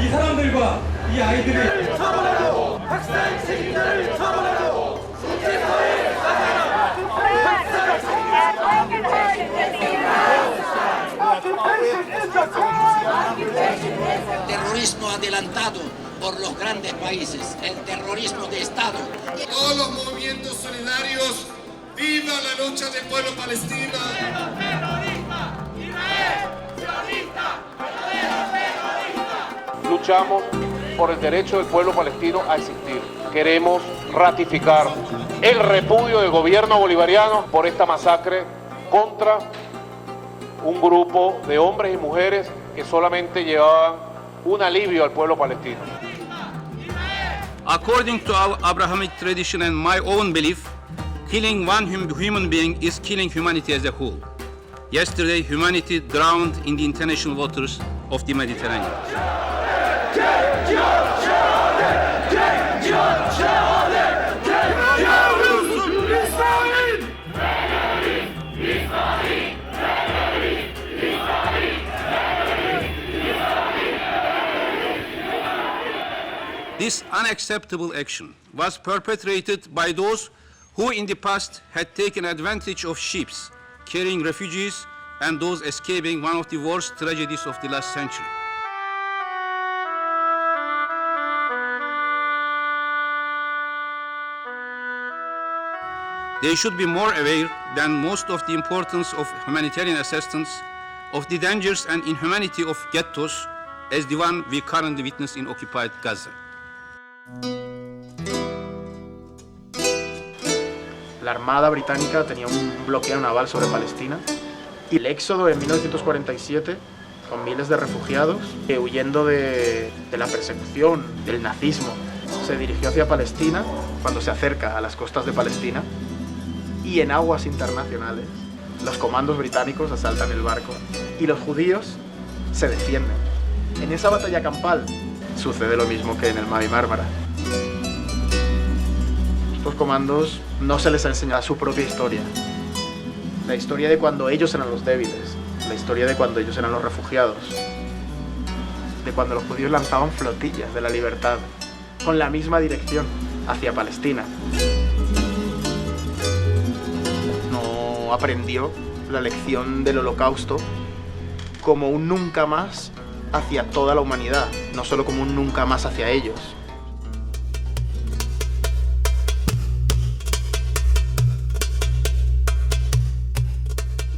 이 사람들과 이 아이들이 처벌하라고! 학생 책임자를 처벌하라고! 국제사회에 terrorismo adelantado por los grandes países, el terrorismo de Estado. Todos los movimientos solidarios, ¡viva la lucha del pueblo palestino! Luchamos por el derecho del pueblo palestino a existir. Queremos ratificar el repudio del gobierno bolivariano por esta masacre contra un grupo de hombres y mujeres que solamente llevaban un alivio al pueblo palestino. According to our Abrahamic tradition and my own belief, killing one human being is killing humanity as a whole. Yesterday, humanity drowned in the international waters of the Mediterranean. This unacceptable action was perpetrated by those who in the past had taken advantage of ships carrying refugees and those escaping one of the worst tragedies of the last century. They should be more aware than most of the importance of humanitarian assistance, of the dangers and inhumanity of ghettos as the one we currently witness in occupied Gaza. La Armada Británica tenía un bloqueo naval sobre Palestina y el éxodo en 1947, con miles de refugiados que huyendo de la persecución del nazismo se dirigió hacia Palestina. Cuando se acerca a las costas de Palestina y en aguas internacionales, los comandos británicos asaltan el barco y los judíos se defienden. En esa batalla campal sucede lo mismo que en el Mavi Mármara. Estos comandos no se les ha enseñado su propia historia. La historia de cuando ellos eran los débiles, la historia de cuando ellos eran los refugiados, de cuando los judíos lanzaban flotillas de la libertad con la misma dirección hacia Palestina. No aprendió la lección del Holocausto como un nunca más hacia toda la humanidad, no solo como un nunca más hacia ellos.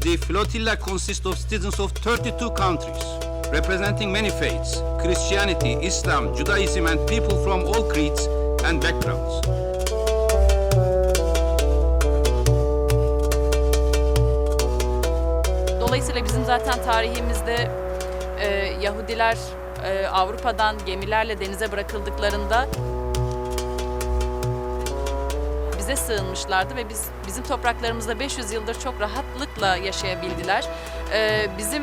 The flotilla consists of citizens of 32 countries, representing many faiths, Christianity, Islam, Judaism, and people from all creeds and backgrounds. Dolayısıyla bizim zaten tarihimizde Yahudiler Avrupa'dan gemilerle denize bırakıldıklarında bize sığınmışlardı ve bizim topraklarımızda 500 yıldır çok rahatlıkla yaşayabildiler. Bizim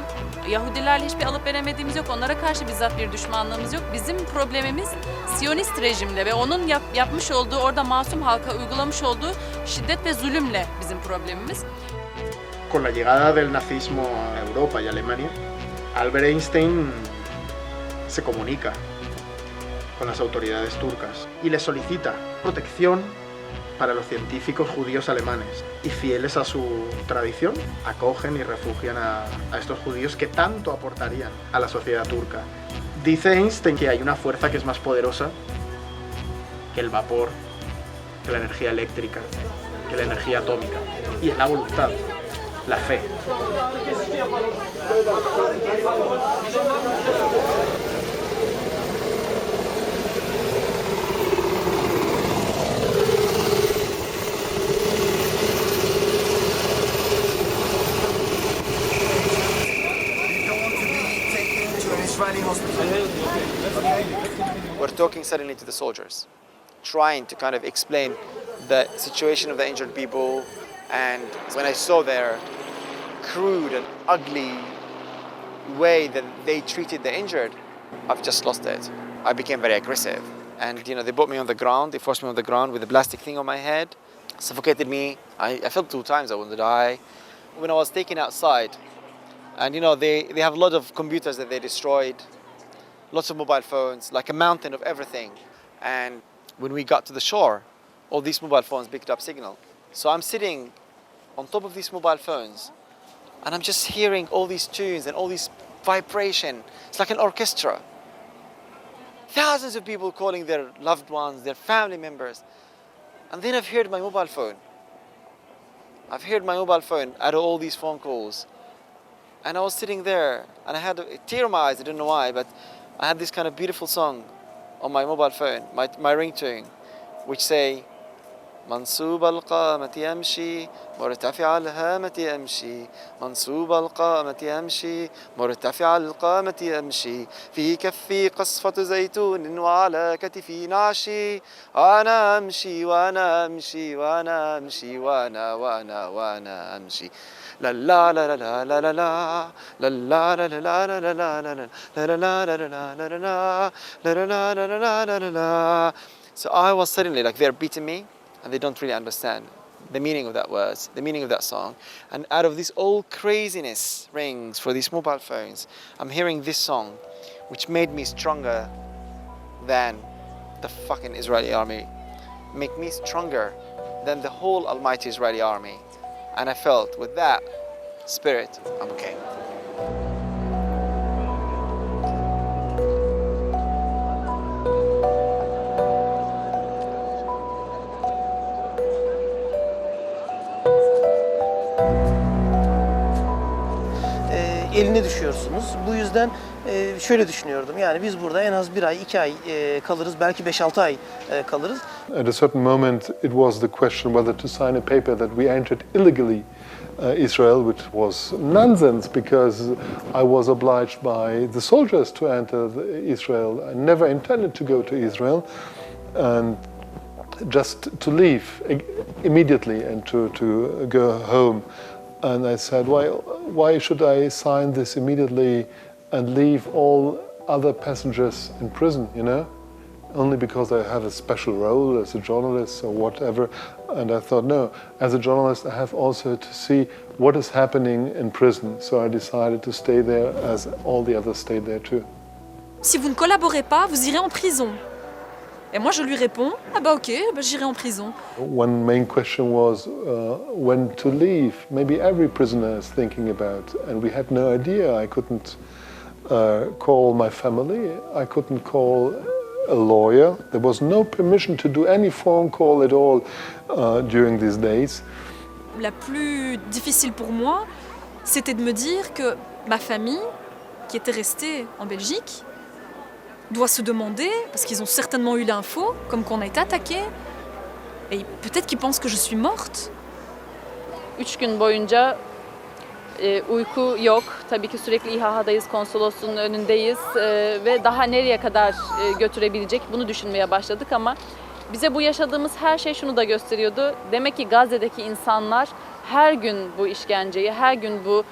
Yahudilerle hiçbir alıp veremediğimiz yok. Onlara karşı bizzat bir düşmanlığımız yok. Bizim problemimiz Siyonist rejimle ve onun yapmış olduğu, orada masum halka uygulamış olduğu şiddet ve zulümle bizim problemimiz. Con la llegada del nazismo a Europa y Alemania, Albert Einstein se comunica con las autoridades turcas y les solicita protección para los científicos judíos alemanes, y fieles a su tradición acogen y refugian a estos judíos que tanto aportarían a la sociedad turca. Dice Einstein que hay una fuerza que es más poderosa que el vapor, que la energía eléctrica, que la energía atómica, y es la voluntad, la fe. We're talking suddenly to the soldiers, trying to kind of explain the situation of the injured people, and when I saw their crude and ugly way that they treated the injured, I've just lost it. I became very aggressive. And they put me on the ground, they forced me on the ground with a plastic thing on my head, suffocated me. I felt 2 times I wanted to die. When I was taken outside, and they have a lot of computers that they destroyed, lots of mobile phones, like a mountain of everything. And when we got to the shore, all these mobile phones picked up signal. So I'm sitting on top of these mobile phones, and I'm just hearing all these tunes and all this vibration. It's like an orchestra. Thousands of people calling their loved ones, their family members. And then I've heard my mobile phone. I've heard my mobile phone out of all these phone calls. And I was sitting there, and I had a tear in my eyes, I don't know why, but I had this kind of beautiful song on my mobile phone, my ringtone, which say, منصوب القامة يمشي مرتفع الهامة يمشي منصوب القامة يمشي مرتفع القامة يمشي في كفي قصفة زيتون وعلى كتفي نعشي وأنا أمشي وأنا أمشي وأنا أمشي وأنا أمشي لا لا لا لا لا لا لا لا لا لا لا لا لا لا لا. So I was suddenly like they're beating me and they don't really understand the meaning of that words, the meaning of that song. And out of this old craziness rings for these mobile phones, I'm hearing this song, which made me stronger than the fucking Israeli army, make me stronger than the whole almighty Israeli army. And I felt with that spirit, I'm okay. Eline düşüyorsunuz. Bu yüzden şöyle düşünüyordum. Yani biz burada en az 1 ay, 2 ay kalırız. Belki 5-6 ay kalırız. At a certain moment, it was the question whether to sign a paper that we entered illegally Israel, which was nonsense because I was obliged by the soldiers to enter Israel. I never intended to go to Israel, and just to leave immediately and to go home. And I said, why should I sign this immediately and leave all other passengers in prison, you know? Only because I have a special role as a journalist or whatever. And I thought, no, as a journalist I have also to see what is happening in prison. So I decided to stay there as all the others stayed there too. Si vous ne collaborez pas, vous irez en prison. Et moi je lui réponds, ah bah ok, bah j'irai en prison. One main question was when to leave. Maybe every prisoner is thinking about, and we had no idea. I couldn't call my family, I couldn't call a lawyer. There was no permission to do any phone call at all during these days. La plus difficile pour moi, c'était de me dire que ma famille, qui était restée en Belgique, doit se demander, parce qu'ils ont certainement eu l'info, comme qu'on a été attaqué, et peut-être qu'ils pensent que je suis morte. 3 gün boyunca uyku yok. Tabii ki sürekli İHA'dayız, konsolosluğun önündeyiz ve daha nereye kadar götürebilecek bunu düşünmeye başladık ama bize bu yaşadığımız her şey şunu da gösteriyordu. Demek ki Gazze'deki insanlar her gün bu işkenceyi, her gün bu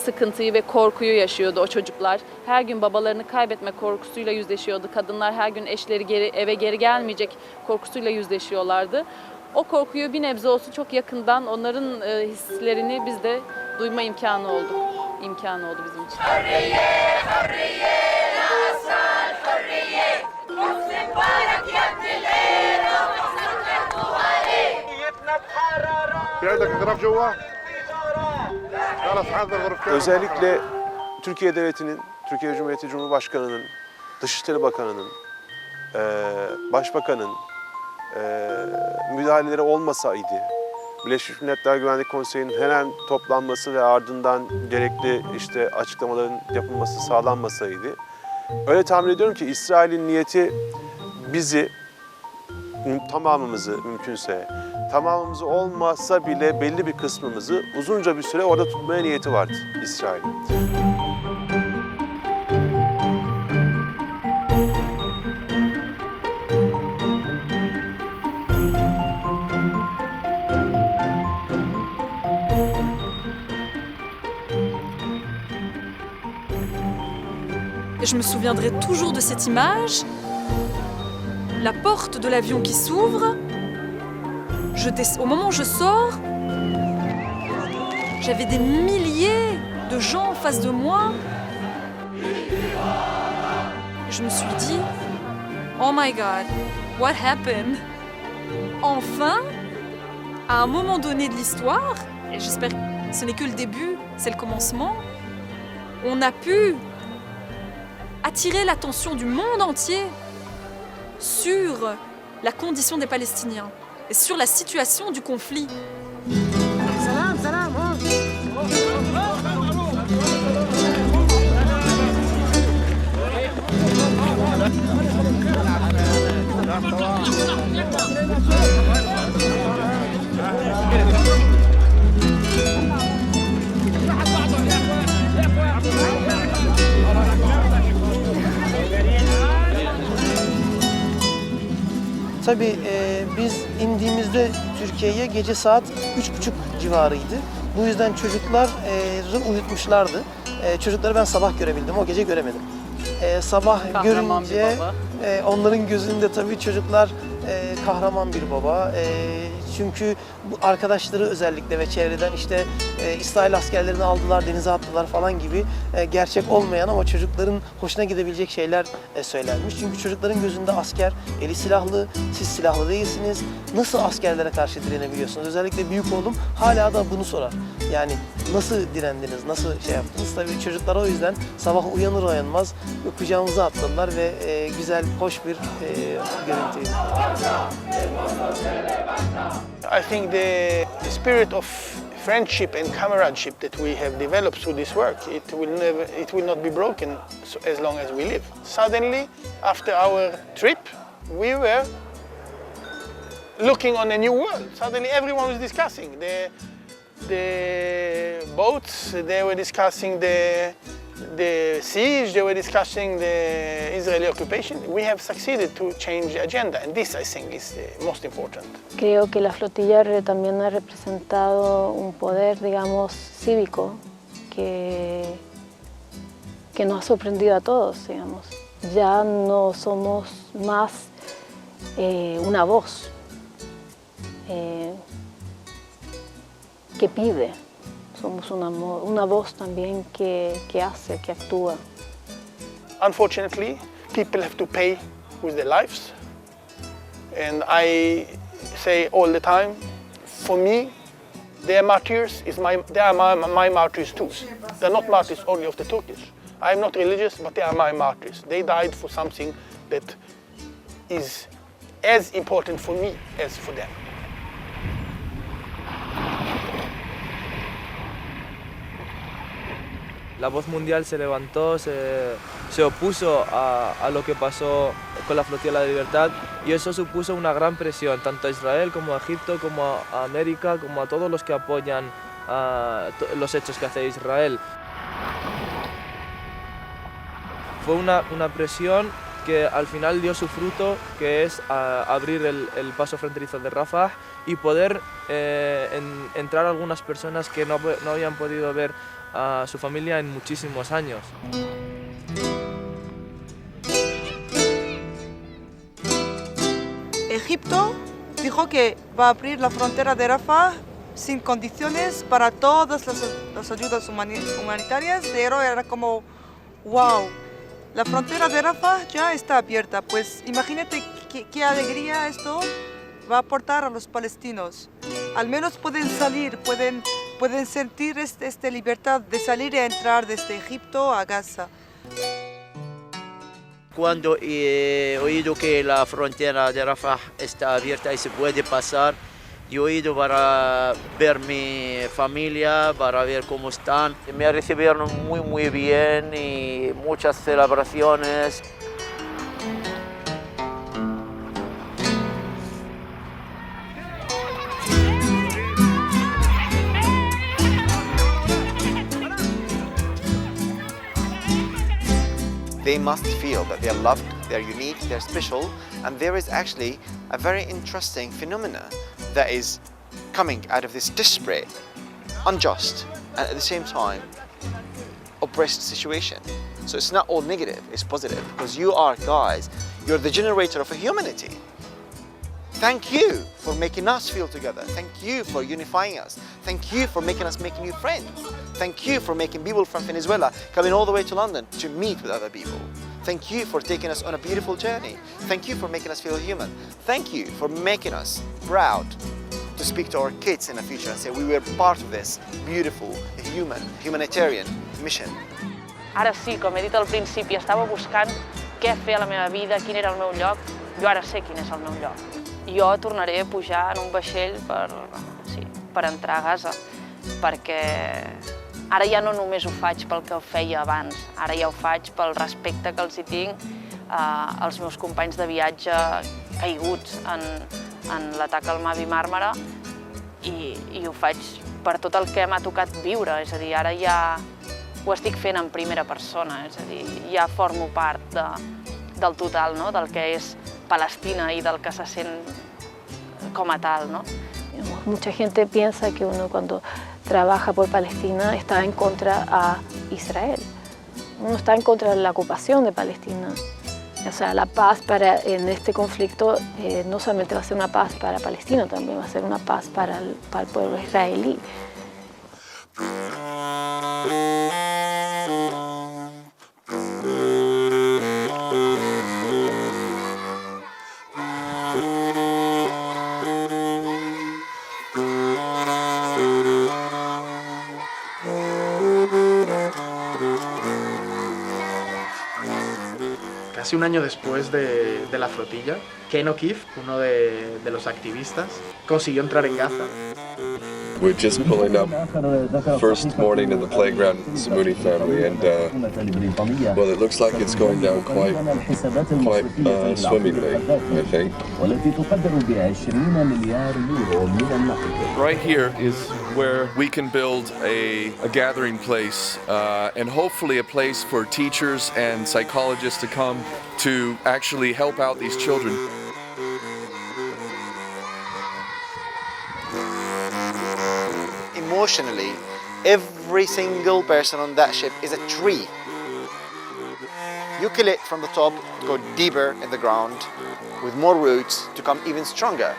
sıkıntıyı ve korkuyu yaşıyordu o çocuklar. Her gün babalarını kaybetme korkusuyla yüzleşiyordu. Kadınlar her gün eşleri eve geri gelmeyecek korkusuyla yüzleşiyorlardı. O korkuyu bir nebze olsun çok yakından onların hislerini biz de duyma imkanı oldu bizim için. Hürriye, hürriye, nasal hürriye. Muslim barak yabdilero, mahsakar tuwali. Özellikle Türkiye Devleti'nin, Türkiye Cumhuriyeti Cumhurbaşkanı'nın, Dışişleri Bakanı'nın, Başbakan'ın müdahaleleri olmasaydı, Birleşmiş Milletler Güvenlik Konseyi'nin hemen toplanması ve ardından gerekli açıklamaların yapılması sağlanmasaydı, öyle tahmin ediyorum ki İsrail'in niyeti bizi, tamamımızı mümkünse, tamamımızı olmasa bile belli bir kısmımızı uzunca bir süre orada tutmaya niyeti vardı İsrail'in. Et je me souviendrai toujours de cette image, la porte de l'avion qui s'ouvre, au moment où je sors, j'avais des milliers de gens en face de moi. Je me suis dit, oh my God, what happened? Enfin, à un moment donné de l'histoire, et j'espère que ce n'est que le début, c'est le commencement, on a pu attirer l'attention du monde entier sur la condition des Palestiniens et sur la situation du conflit. Salam. Tabii biz indiğimizde Türkiye'ye gece saat 3.30 civarıydı. Bu yüzden çocukları uyutmuşlardı. Çocukları ben sabah görebildim, o gece göremedim. Sabah Kahraman bir görünce baba. onların gözünde tabii çocuklar kahraman bir baba. Çünkü bu arkadaşları özellikle ve çevreden işte İsrail askerlerini aldılar, denize attılar falan gibi gerçek olmayan ama çocukların hoşuna gidebilecek şeyler söylenmiş. Çünkü çocukların gözünde asker, eli silahlı, siz silahlı değilsiniz. Nasıl askerlere karşı direnebiliyorsunuz? Özellikle büyük oğlum hala da bunu sorar. Yani nasıl direndiniz, nasıl şey yaptınız? Tabii çocuklar o yüzden sabah uyanır uyanmaz kucağımıza atladılar ve güzel, hoş bir görüntüydü. I think the spirit of friendship and comradeship that we have developed through this work, it will not be broken as long as we live. Suddenly, after our trip, we were looking on a new world. Suddenly everyone was discussing the boats, they were discussing the siege, they were discussing the Israeli occupation. We have succeeded to change the agenda, and this, I think, is the most important. Creo que la flotilla también ha representado un poder, digamos, cívico que nos ha sorprendido a todos, digamos. Ya no somos más una voz que pide. Somos una voz también que hace, que actúa. Unfortunately, people have to pay with their lives. And I say all the time, for me, their martyrs they are my martyrs too. They're not martyrs only of the Turkish. I'm not religious, but they are my martyrs. They died for something that is as important for me as for them. La voz mundial se levantó, se opuso a lo que pasó con la flotilla de libertad y eso supuso una gran presión tanto a Israel como a Egipto, como a América, como a todos los que apoyan los hechos que hace Israel. Fue una presión que al final dio su fruto, que es abrir el paso fronterizo de Rafah y poder entrar algunas personas que no habían podido ver a su familia en muchísimos años. Egipto dijo que va a abrir la frontera de Rafah sin condiciones para todas las ayudas humanitarias, pero era como, wow, la frontera de Rafah ya está abierta. Pues imagínate qué alegría esto va a aportar a los palestinos. Al menos pueden salir, pueden sentir esta libertad de salir y entrar desde Egipto a Gaza. Cuando he oído que la frontera de Rafah está abierta y se puede pasar, yo he ido para ver mi familia, para ver cómo están. Me recibieron muy bien y muchas celebraciones. They must feel that they're loved, they're unique, they're special, and there is actually a very interesting phenomena that is coming out of this desperate, unjust, and at the same time, oppressed situation. So it's not all negative, it's positive, because you are, guys, you're the generator of a humanity. Thank you for making us feel together. Thank you for unifying us. Thank you for making us make new friends. Thank you for making people from Venezuela coming all the way to London to meet with other people. Thank you for taking us on a beautiful journey. Thank you for making us feel human. Thank you for making us proud to speak to our kids in the future and say we were part of this beautiful, humanitarian mission. Ara sí, com he dit al principi, estava buscant què fer a la meva vida, quin era el meu lloc. Jo ara sé quin és el meu lloc. Jo tornaré a pujar en un vaixell per entrar a Gaza, perquè ara ja no només ho faig pel que ho feia abans, ara ja ho faig pel respecte que els hi tinc als meus companys de viatge caiguts en l'atac al Mavi Marmara i ho faig per tot el que m'ha tocat viure, és a dir, ara ja ho estic fent en primera persona, és a dir, ja formo part del total, no? Del que és Palestina i del que se sent com a tal, no? Mucha gente piensa que uno cuando trabaja por Palestina está en contra a Israel. Uno está en contra de la ocupación de Palestina. O sea, la paz en este conflicto no solamente va a ser una paz para Palestina, también va a ser una paz para el pueblo israelí. Casi un año después de la flotilla, Ken O'Keefe, uno de los activistas, consiguió entrar en Gaza. We're just pulling up, first morning in the playground, Samuni family, and well, it looks like it's going down quite swimmingly, I think. Right here is where we can build a gathering place and hopefully a place for teachers and psychologists to come to actually help out these children. Emotionally, every single person on that ship is a tree. You kill it from the top, go deeper in the ground, with more roots to come even stronger.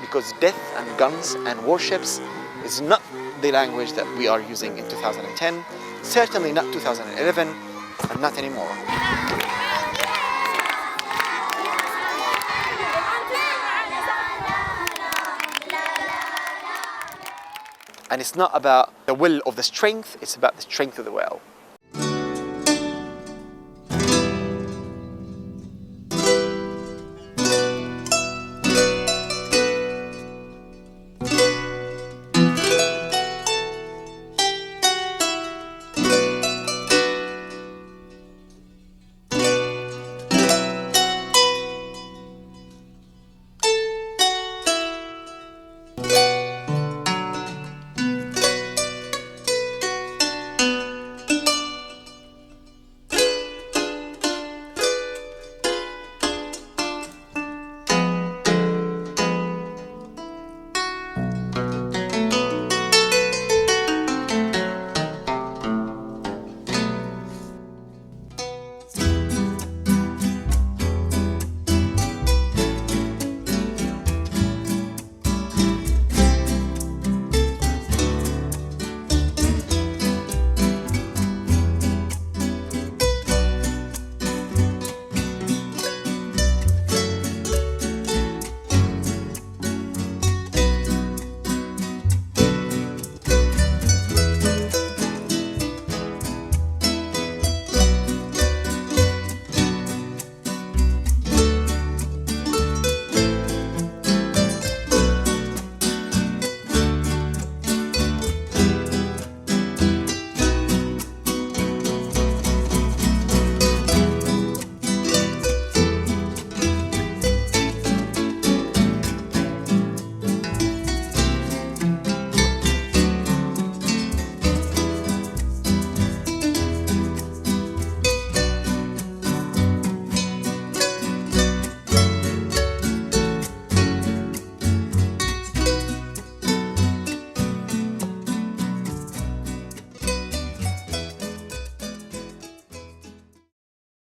Because death and guns and warships is not the language that we are using in 2010, certainly not 2011, and not anymore. And it's not about the will of the strength, it's about the strength of the will.